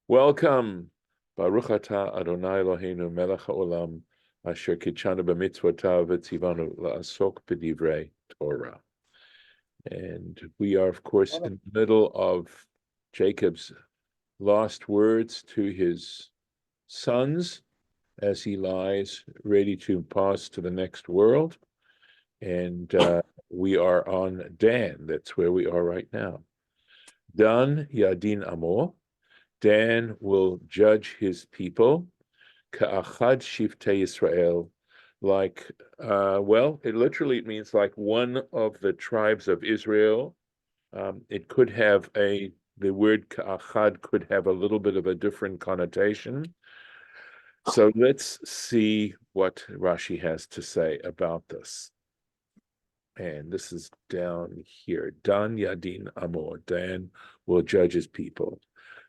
Welcome. Baruch atah Adonai Eloheinu melech haolam asher kitshanu b'mitzvotav v'tzivanu la'asok b'divrei Torah. And we are, of course, in the middle of Jacob's last words to his sons as he lies ready to pass to the next world. And we are on Dan. That's where we are right now. Dan Yadin Amor. Dan will judge his people, ka'achad shiftei Yisrael, like, it means like one of the tribes of Israel. It could have the word ka'achad could have a little bit of a different connotation. So let's see what Rashi has to say about this. And this is down here. Dan Yadin Amor. Dan will judge his people.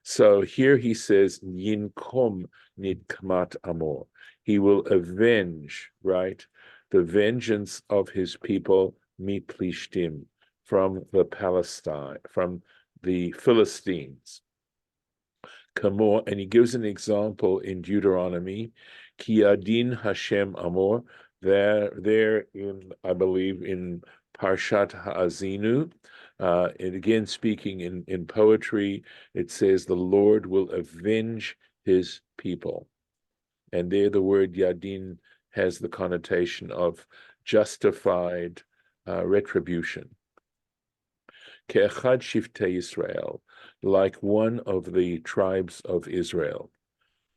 So here he says, Yinkom nidkmat Amor. He will avenge, right, the vengeance of his people, miplishtim, from the Philistines. Kamor, and he gives an example in Deuteronomy, Ki Adin Hashem Amor, there in, I believe, in Parshat Ha'azinu, and again, speaking in poetry, it says the Lord will avenge his people. And there the word Yadin has the connotation of justified retribution. Ke'echad shiftei Yisrael, like one of the tribes of Israel.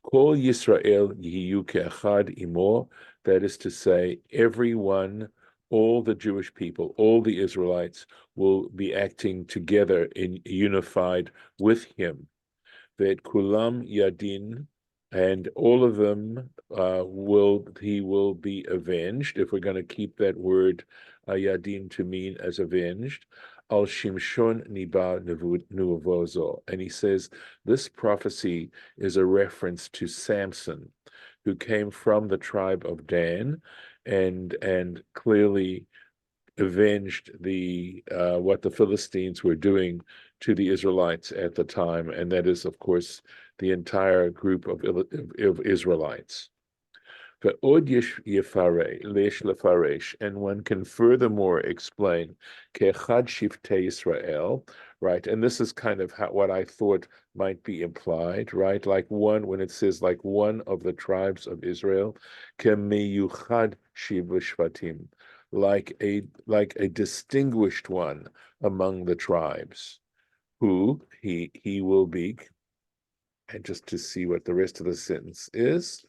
Kol Yisrael yiyu ke'echad imo, that is to say, everyone, all the Jewish people, all the Israelites will be acting together in unified with him. That kulam yadin, and all of them he will be avenged, if we're going to keep that word yadin to mean as avenged. Al Shimshon Niba Nuvozo. And he says this prophecy is a reference to Samson, who came from the tribe of Dan and clearly avenged what the Philistines were doing to the Israelites at the time, and that is, of course, the entire group of Israelites. And one can furthermore explain Ke'echad Shiftei Yisrael, right? And this is kind of what I thought might be implied, right? Like one, when it says like one of the tribes of Israel, Ke'meyuchad Shiv Shvatim, like a distinguished one among the tribes, who he will be. And just to see what the rest of the sentence is.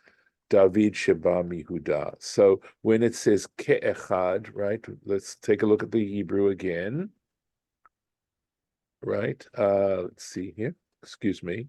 David Sheba Mihuda. So when it says ke'echad, right? Let's take a look at the Hebrew again. Right? Let's see here. Excuse me.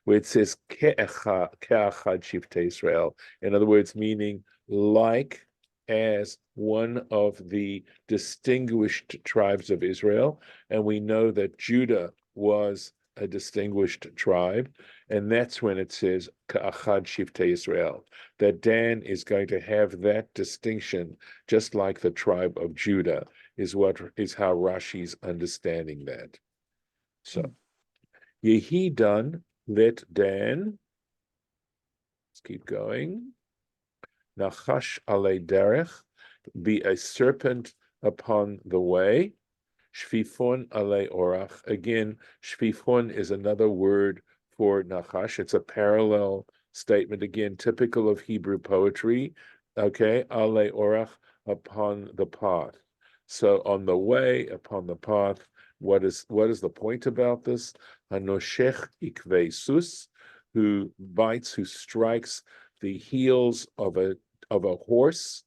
Where it says ke'echad shiftei Israel. In other words, meaning like as one of the distinguished tribes of Israel. And we know that Judah was a distinguished tribe, and that's when it says Ka'achad Shiftei Israel, that Dan is going to have that distinction, just like the tribe of Judah, is how Rashi's understanding that. So, Yehi Dan, let Dan, let's keep going. Nachash alei derech, be a serpent upon the way. Shfifon alei orach. Again, shfifon is another word for nachash. It's a parallel statement, again, typical of Hebrew poetry. Okay, alei orach, upon the path. So on the way, upon the path, what is the point about this? Hanoshech ikvei sus, who bites, who strikes the heels of a horse,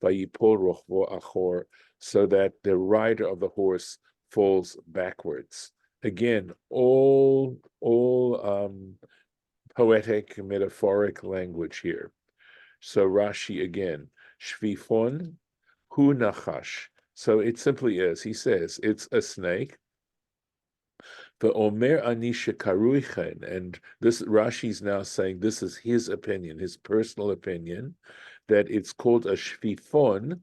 vayipol rochvo achor, so that the rider of the horse falls backwards. Again, all poetic, metaphoric language here. So Rashi again, shvifon hu nachash. So it simply is. He says it's a snake. The Omer Anisha Karuichen, and this Rashi's now saying this is his opinion, his personal opinion, that it's called a shvifon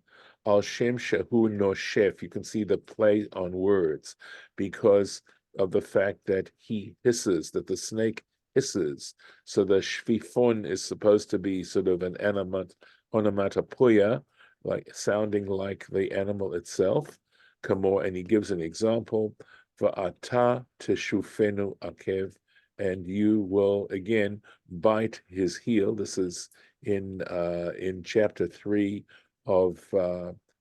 al shem shehu noshef. You can see the play on words, because the fact that he hisses, that the snake hisses. So the shvifon is supposed to be sort of an onomatopoeia, like sounding like the animal itself. Kamor, and he gives an example. Va'ata teshufenu akev, and you will again bite his heel. This is in chapter 3 of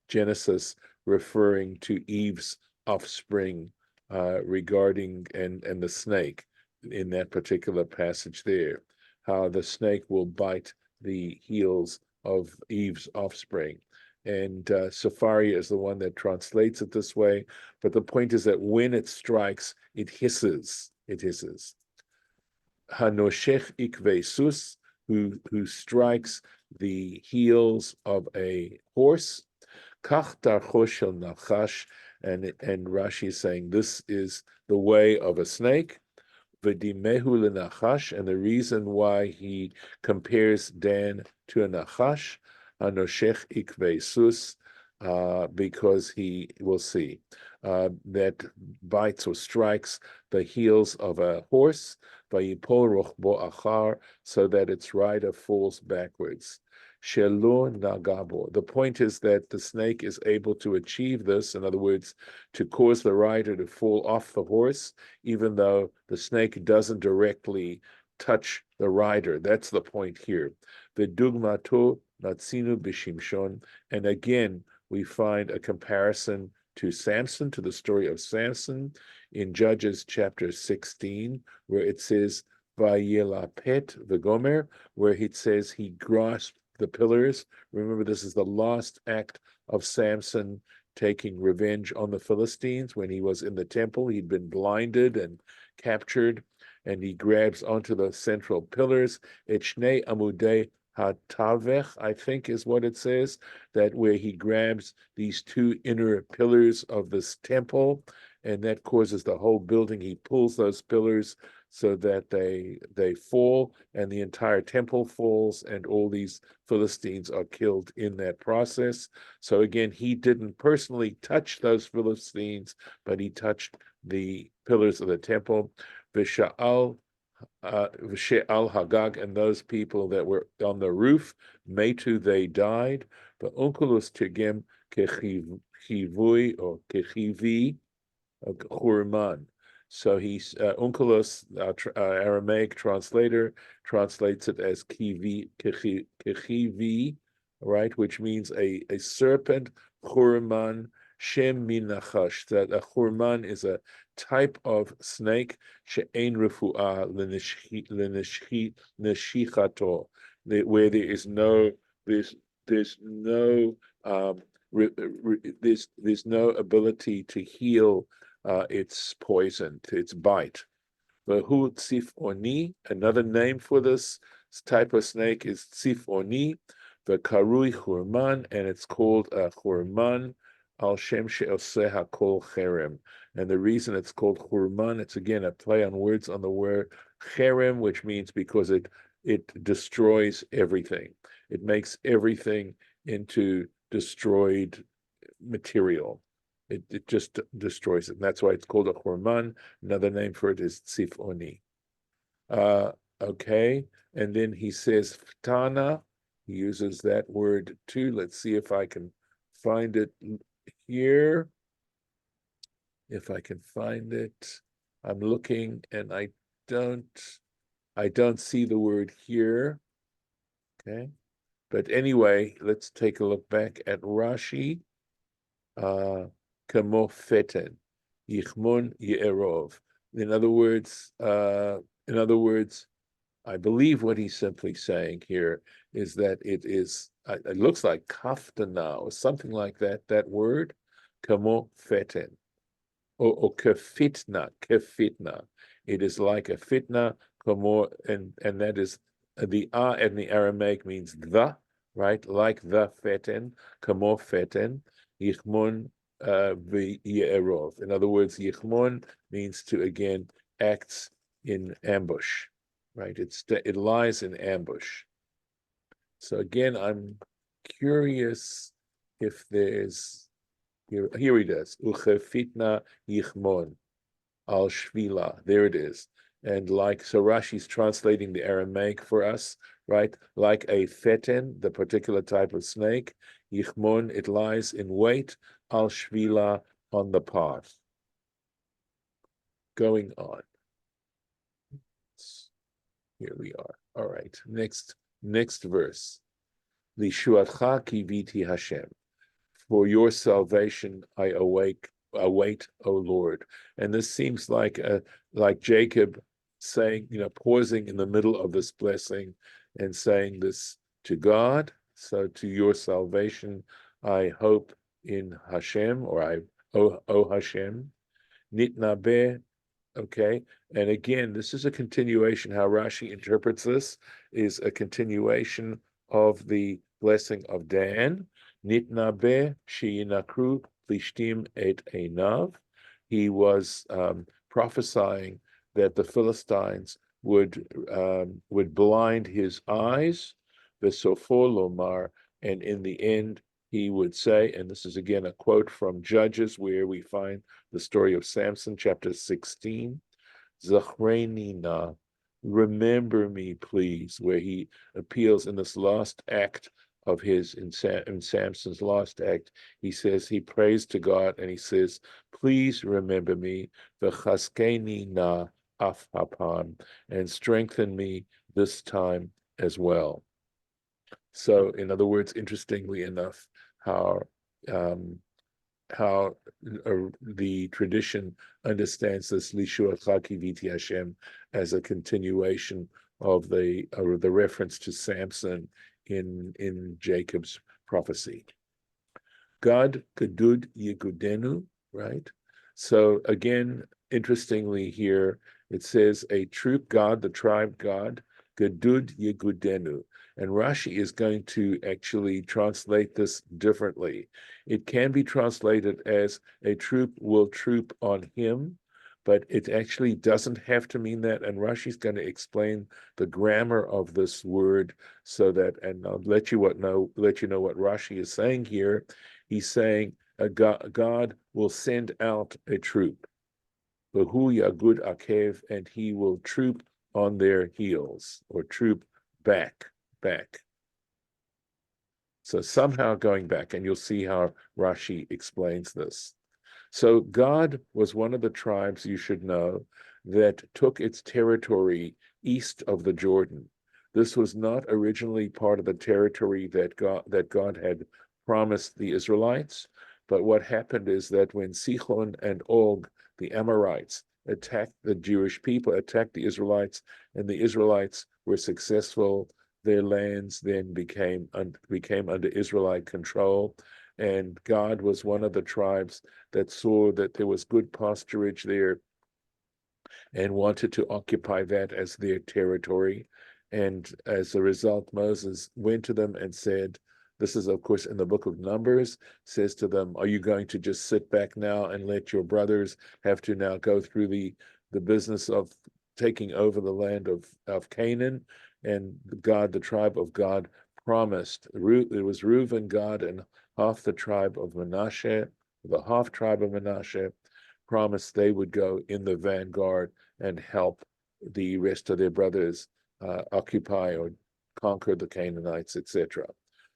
Genesis, referring to Eve's offspring regarding and the snake in that particular passage there, how the snake will bite the heels of Eve's offspring. And Safari is the one that translates it this way. But the point is that when it strikes, it hisses. It hisses. Hanoshech ikvesus, who strikes the heels of a horse. Kach darcho shel nachash, and Rashi is saying this is the way of a snake. V'dimehu lenachash, and the reason why he compares Dan to a nachash, anoshech ikvesus, because he will see that bites or strikes the heels of a horse, vayipol rochbo achar, so that its rider falls backwards. Shelo nagabo. The point is that the snake is able to achieve this, in other words, to cause the rider to fall off the horse, even though the snake doesn't directly touch the rider. That's the point here. V'dugmato natsinu b'shimshon, and again we find a comparison to Samson, to the story of Samson in Judges chapter 16, where it says vayelapet v'gomer, where it says he grasped the pillars. Remember, this is the last act of Samson taking revenge on the Philistines. When he was in the temple, he'd been blinded and captured, and he grabs onto the central pillars. Echnei amudei hatavech, I think is what it says, that where he grabs these two inner pillars of this temple, and that causes the whole building. He pulls those pillars so that they fall, and the entire temple falls, and all these Philistines are killed in that process. So again, he didn't personally touch those Philistines, but he touched the pillars of the temple. V'sha'al Hagag, and those people that were on the roof, Metu, they died. But Unculus Tigim Kechivui or Kechivi Churman. So he's Unculus, Aramaic translator, translates it as Kechivi, right, which means a serpent, Churman, Shem min nachash, that a Churman is a type of snake, she'ein refu'ah l'neshichato, where there is no, there's no there's no ability to heal its poison, its bite. Vahu tzifoni, another name for this type of snake is tzifoni, the karui churman, and it's called a churman al shem she'oseh hakol cherem. And the reason it's called churman, it's again a play on words on the word cherem, which means because it destroys everything. It makes everything into destroyed material. It just destroys it. And that's why it's called a churman. Another name for it is tzifoni. Okay, and then he says ftana. He uses that word too. Let's see if I can find it here. If I can find it, I'm looking and I don't see the word here. Okay, but anyway, let's take a look back at Rashi. Kamo feten, yichmon ye'erov. In other words, I believe what he's simply saying here is that it looks like kaftana or something like that. That word, kamo feten, or kefitna. It is like a fitna, kamo, and that is the in the Aramaic means the, right? Like the feten, kamo feten, yichmon v'ye'erov. In other words, yichmon means to again acts in ambush, right? It lies in ambush. So again, I'm curious if there's here he does uchefitna yichmon. al shvila. There it is. And so Rashi's translating the Aramaic for us, right? Like a feten, the particular type of snake, yichmon, it lies in wait, al shvila, on the path. Going on. Here we are. All right. Next verse. Lishuatcha kiviti Hashem. For your salvation I await, O Lord. And this seems like Jacob saying, pausing in the middle of this blessing and saying this to God. So to your salvation I hope in Hashem, or O Hashem. Nitnabe. Okay, and again, this is a continuation. How Rashi interprets this is a continuation of the blessing of Dan. Nitna be sheyinakru plishtim et einav. He was prophesying that the Philistines would blind his eyes, v'sofo lomar, and in the end he would say, and this is again a quote from Judges, where we find the story of Samson, chapter 16. Zachreni na, remember me, please, where he appeals in this last act of his, in Samson's last act, he says, he prays to God and he says, please remember me, v'chaskeni na af hapam, and strengthen me this time as well. So, in other words, interestingly enough, how the tradition understands this Lishuatcha kiviti Hashem as a continuation of the reference to Samson in Jacob's prophecy. Gad Gadud Yegudenu, right? So again, interestingly here, it says a troop God, the tribe God, Gadud Yegudenu. And Rashi is going to actually translate this differently. It can be translated as a troop will troop on him, but it actually doesn't have to mean that. And Rashi's going to explain the grammar of this word so that, and I'll let you know what Rashi is saying here. He's saying God will send out a troop, Vahu Yagud Akev, and he will troop on their heels, or troop back. So somehow going back, and you'll see how Rashi explains this. So Gad was one of the tribes, you should know, that took its territory east of the Jordan. This was not originally part of the territory that God had promised the Israelites, but what happened is that when Sichon and Og, the Amorites, attacked the Jewish people, attacked the Israelites, and the Israelites were successful, their lands then became under Israelite control, and Gad was one of the tribes that saw that there was good pasturage there and wanted to occupy that as their territory. And as a result, Moses went to them and said, this is, of course, in the book of Numbers, says to them, are you going to just sit back now and let your brothers have to now go through the business of taking over the land of Canaan? And God, the tribe of God, promised. It was Reuben, Gad, and half the tribe of Manasseh, the half tribe of Manasseh, promised they would go in the vanguard and help the rest of their brothers occupy or conquer the Canaanites, etc.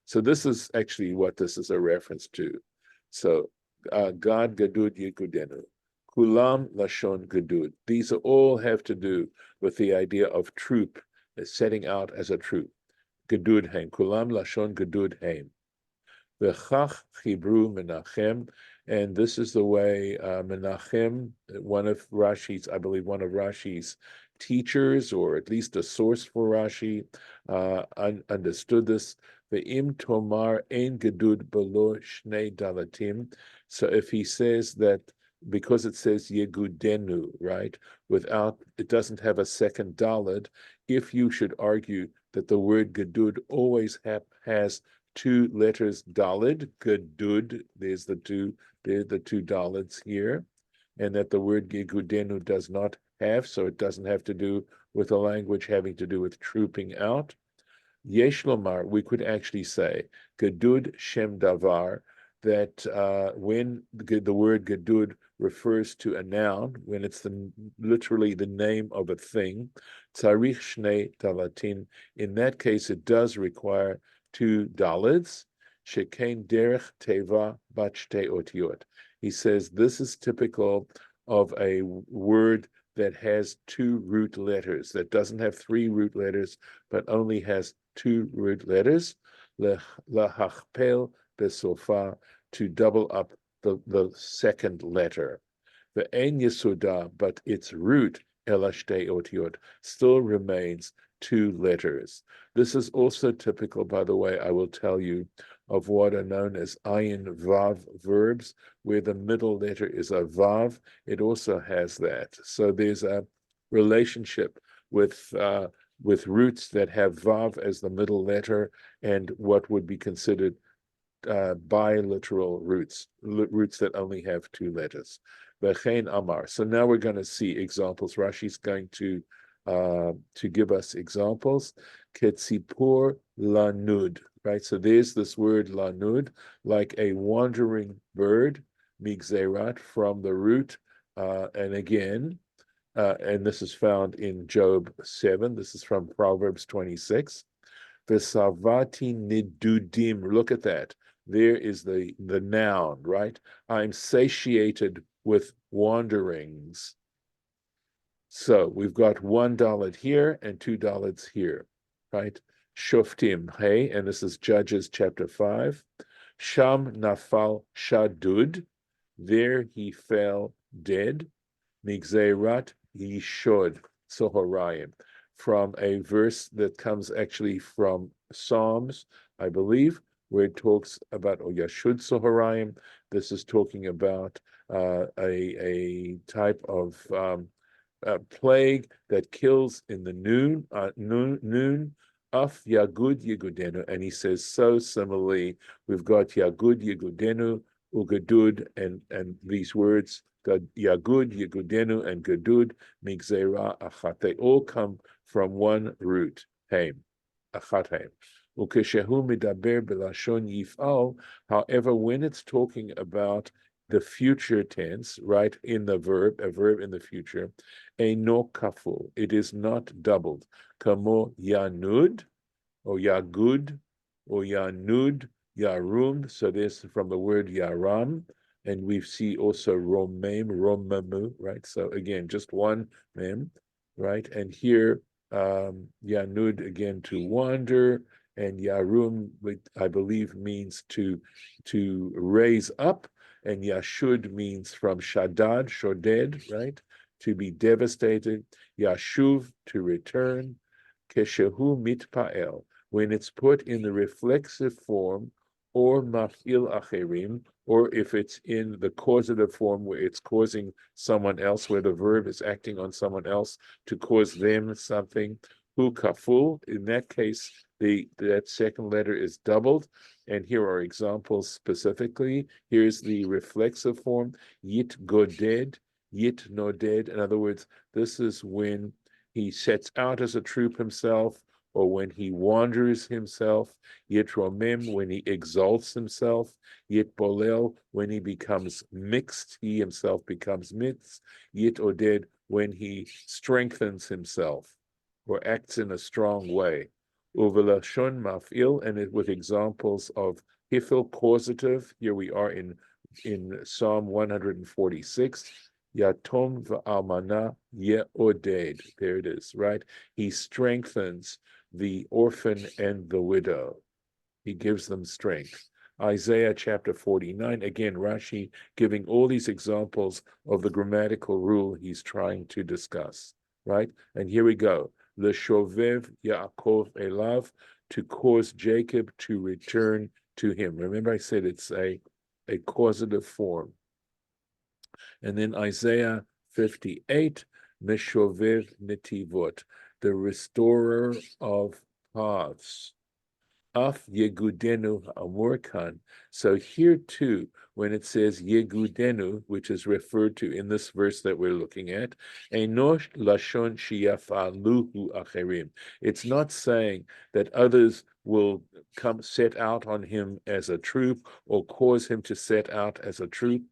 So this is actually what this is a reference to. So Gad Gadud Yekudenu, Kulam Lashon Gadud. These all have to do with the idea of troop, setting out as a troop. Gadud Haim, Kulam Lashon Gadud Haim. V'chach Chibru Menachem, and this is the way Menachem, one of Rashi's teachers, or at least a source for Rashi, understood this. Ve'im tomar ein gedud below shnei dalatim. So if he says that, because it says Yegudenu, right, it doesn't have a second dalad, if you should argue that the word gedud always has two letters dalid, gedud, there's the two dalads here, and that the word Yegudenu does not have, so it doesn't have to do with a language having to do with trooping out. Yesh lomar, we could actually say, Gedud Shem Davar, that when the word Gedud refers to a noun, when it's literally the name of a thing, tzarich shnei dalatin, in that case it does require two dalids, shekain derech teva bat shtei otiot. He says this is typical of a word that has two root letters, that doesn't have three root letters, but only has two root letters, lahachpel besofa, to double up the second letter. The ein yesuda, but its root, elashtei otiot, still remains two letters. This is also typical, by the way, I will tell you, of what are known as ayin vav verbs, where the middle letter is a vav. It also has that. So there's a relationship with roots that have vav as the middle letter and what would be considered biliteral roots that only have two letters. V'chein amar. So now we're going to see examples. Rashi's going to give us examples. Ketzipur lanud. Right. So there's this word lanud, like a wandering bird, migzerat, from the root, and again. And this is found in Job 7. This is from Proverbs 26. Vesavati nidudim. Look at that. There is the noun, right? I'm satiated with wanderings. So we've got $1 here and $2 here, right? Shoftim, hey, and this is Judges chapter 5. Sham nafal shadud. There he fell dead. Migzerat yishod sohorayim. From a verse that comes actually from Psalms, I believe, where it talks about Yashud Soharayim. This is talking about a type of plague that kills in the noon, Af Yagud Yigudenu. And he says, so similarly, we've got Yagud Yigudenu, Ugadud, and these words, Yagud, Yigudenu, and Gadud, Migzera, Achat. They all come from one root, Haim, Achat Haim. Ukeshehu midaber belashon yifal. However, when it's talking about the future tense, right, in the verb, a verb in the future, eino kaful, it is not doubled. Kamo yanud, or yagud, or yanud, yarum. So this is from the word yaram. And we see also romamu, right? So again, just one mem, right? And here, yanud, again, to wander, and yarum, I believe, means to raise up, and yashud means from shadad, shoded, right? To be devastated. Yashuv, to return. Keshehu mitpael, when it's put in the reflexive form, or maf'il acherim, or if it's in the causative form where it's causing someone else, where the verb is acting on someone else to cause them something. Hu kaful, in that case, that second letter is doubled. And here are examples specifically. Here's the reflexive form, yit goded, yit noded. In other words, this is when he sets out as a troop himself, or when he wanders himself, yit romem, when he exalts himself, yit bolel, when he becomes mixed, he himself becomes mixed, yit oded, when he strengthens himself, or acts in a strong way. Uvelashon mafil, and it with examples of hifil, causative. Here we are in Psalm 146. Yatom v'almana ye'oded. There it is, right? He strengthens the orphan and the widow. He gives them strength. Isaiah chapter 49, again, Rashi giving all these examples of the grammatical rule he's trying to discuss, right? And here we go. L'shovev Yaakov elav, to cause Jacob to return to him. Remember I said it's a causative form. And then Isaiah 58, Meshovev Netivot, the restorer of paths. Af Yegudenu Amurkan. So here too, when it says Yegudenu, which is referred to in this verse that we're looking at, Enosh Lashon Shiyafaluhu Acherim. It's not saying that others will come set out on him as a troop or cause him to set out as a troop.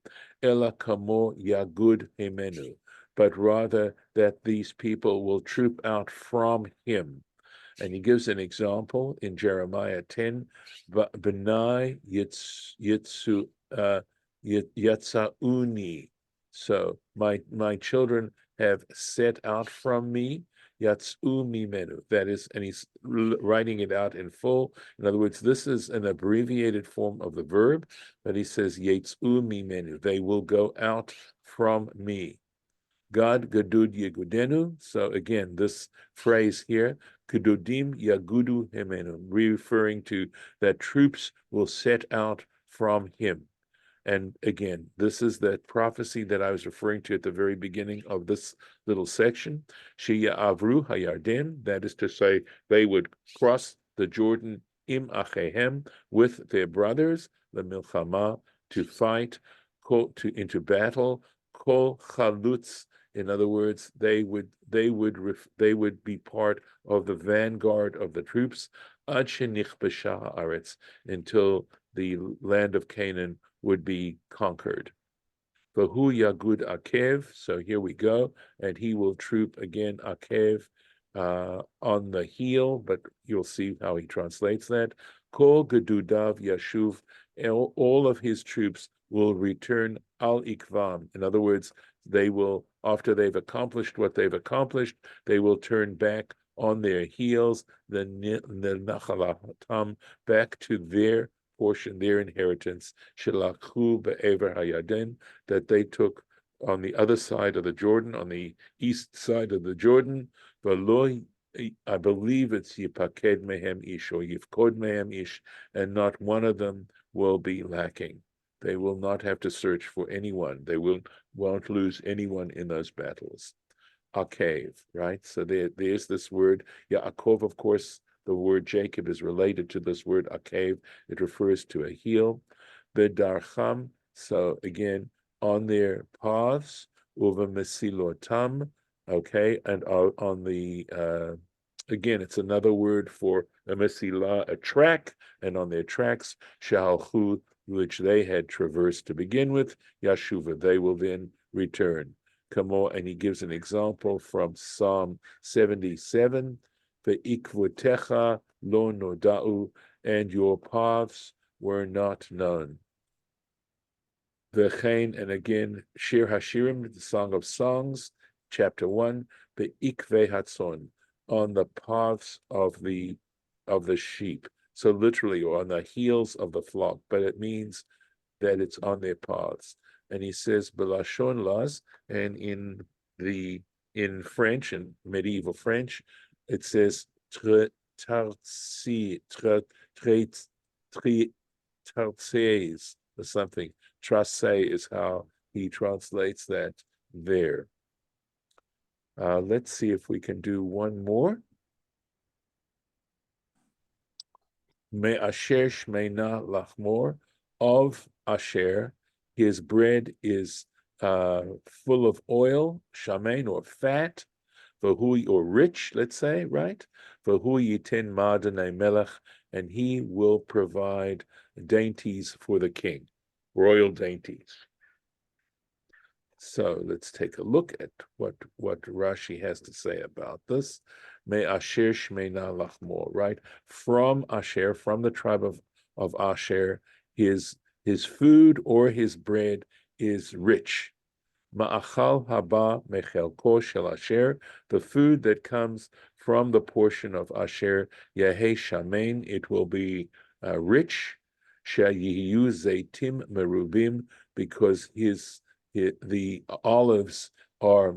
ela kamo yagud himenu, but rather that these people will troop out from him. And he gives an example in Jeremiah 10, Benai Yatsauni. So my children have set out from me, Yatsu mimenu. That is, and he's writing it out in full. In other words, this is an abbreviated form of the verb, but he says Yatsu mimenu. They will go out from me. Gad gadud yegudenu. So again, this phrase here, Gedudim yagudu himenu, referring to that troops will set out from him. And again, this is that prophecy that I was referring to at the very beginning of this little section. Sheya avru hayarden, that is to say, they would cross the Jordan im achehem, with their brothers, the milchama, to fight, into battle, kol chalutz. In other words, they would be part of the vanguard of the troops, ad shenichbasha haaretz, until the land of Canaan would be conquered. Vahu yagud akev. So here we go, and he will troop again akev, on the heel, but you'll see how he translates that. Kol gedudav yashuv. All of his troops will return al ikvam. In other words, they will, after they've accomplished what they've accomplished, they will turn back on their heels, the nachalatam, back to their portion, their inheritance, shelakhu be'ever hayarden, that they took on the other side of the Jordan, on the east side of the Jordan. V'lo, I believe it's yipaked mehem ish or yifkod mehem ish, and not one of them will be lacking. They will not have to search for anyone. They won't lose anyone in those battles. Akev, right? So there's this word. Yaakov, of course, the word Jacob is related to this word akev. It refers to a heel. Bedarcham, so again, on their paths, uva mesilotam, okay, and on the, again, it's another word for a mesila, a track, and on their tracks, shalchu, which they had traversed to begin with, yashuva, they will then return. Kamo, and he gives an example from Psalm 77, Ve'ikvutecha lo noda'u, and your paths were not known. V'chein, and again, Shir Hashirim, the Song of Songs, chapter 1, Ve'ikve hatzon, on the paths of the sheep. So literally, or on the heels of the flock, but it means that it's on their paths. And he says, Belashon las, and in French, in medieval French, it says tartses or something. Trace is how he translates that there. Let's see if we can do one more. Me Asher Shmeina Lachmor, of Asher, his bread is full of oil, shamein, or fat, v'hu, or rich, let's say, right? V'hu yitin ma'adanei melech, and he will provide dainties for the king, royal dainties. So let's take a look at what Rashi has to say about this. Me Asher Shmeina Lachmor, right? From Asher, from the tribe of Asher, his food or his bread is rich. Ma'achal haba mechelko shel Asher, the food that comes from the portion of Asher, Yehei shamein, it will be rich. Sheyiyu zeitim merubim, because the olives are,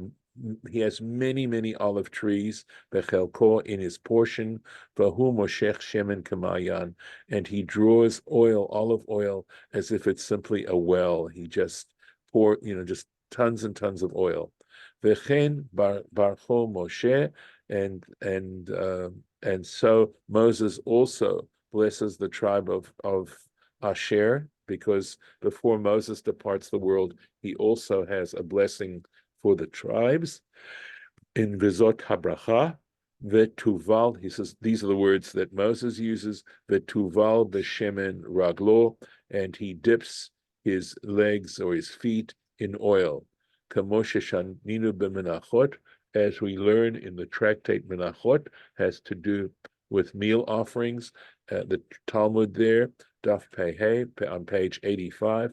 he has many olive trees, bechelko, in his portion, vahu moshech shemen kamayan, and he draws olive oil, as if it's simply a well. He just just tons and tons of oil. Vechen barcho Moshe, and so Moses also blesses the tribe of Asher, because before Moses departs the world, he also has a blessing for the tribes. In Vizot Habracha, Vetuval, he says, these are the words that Moses uses, Vetuval b'shemen raglo, and he dips his legs or his feet in oil. Ninu b'menachot, as we learn in the tractate Menachot, has to do with meal offerings. The Talmud there, Daf Pei Hey, on page 85,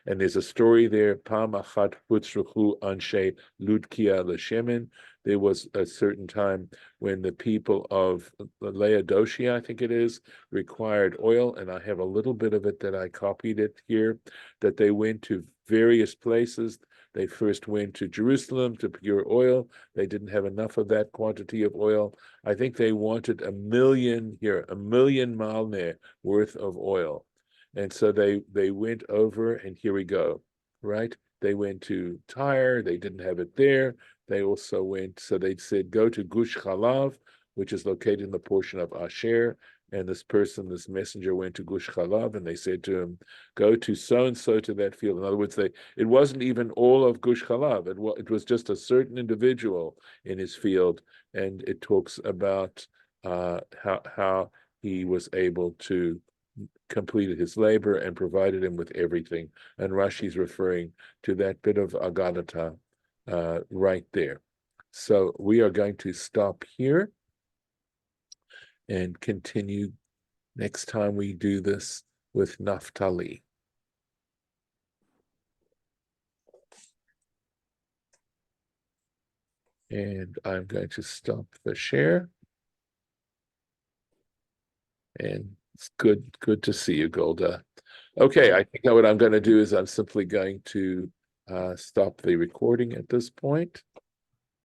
and there's a story there. Pam achat hutzruchu anshe ludkia l'shemen. There was a certain time when the people of Laodicea, I think it is, required oil, and I have a little bit of it that I copied it here, that they went to various places. They first went to Jerusalem to procure oil. They didn't have enough of that quantity of oil. I think they wanted a million malner worth of oil. And so they went over, and here we go, right? They went to Tyre. They didn't have it there. They also went, so they said, go to Gush Chalav, which is located in the portion of Asher. And this messenger went to Gush Chalav, and they said to him, go to so-and-so to that field. In other words, it wasn't even all of Gush Chalav. It was just a certain individual in his field. And it talks about how he was able to complete his labor and provided him with everything. And Rashi's referring to that bit of Agadata right there. So we are going to stop here and continue next time we do this with Naphtali. And I'm going to stop the share. And it's good to see you, Golda. Okay, I think what I'm going to do is I'm simply going to stop the recording at this point.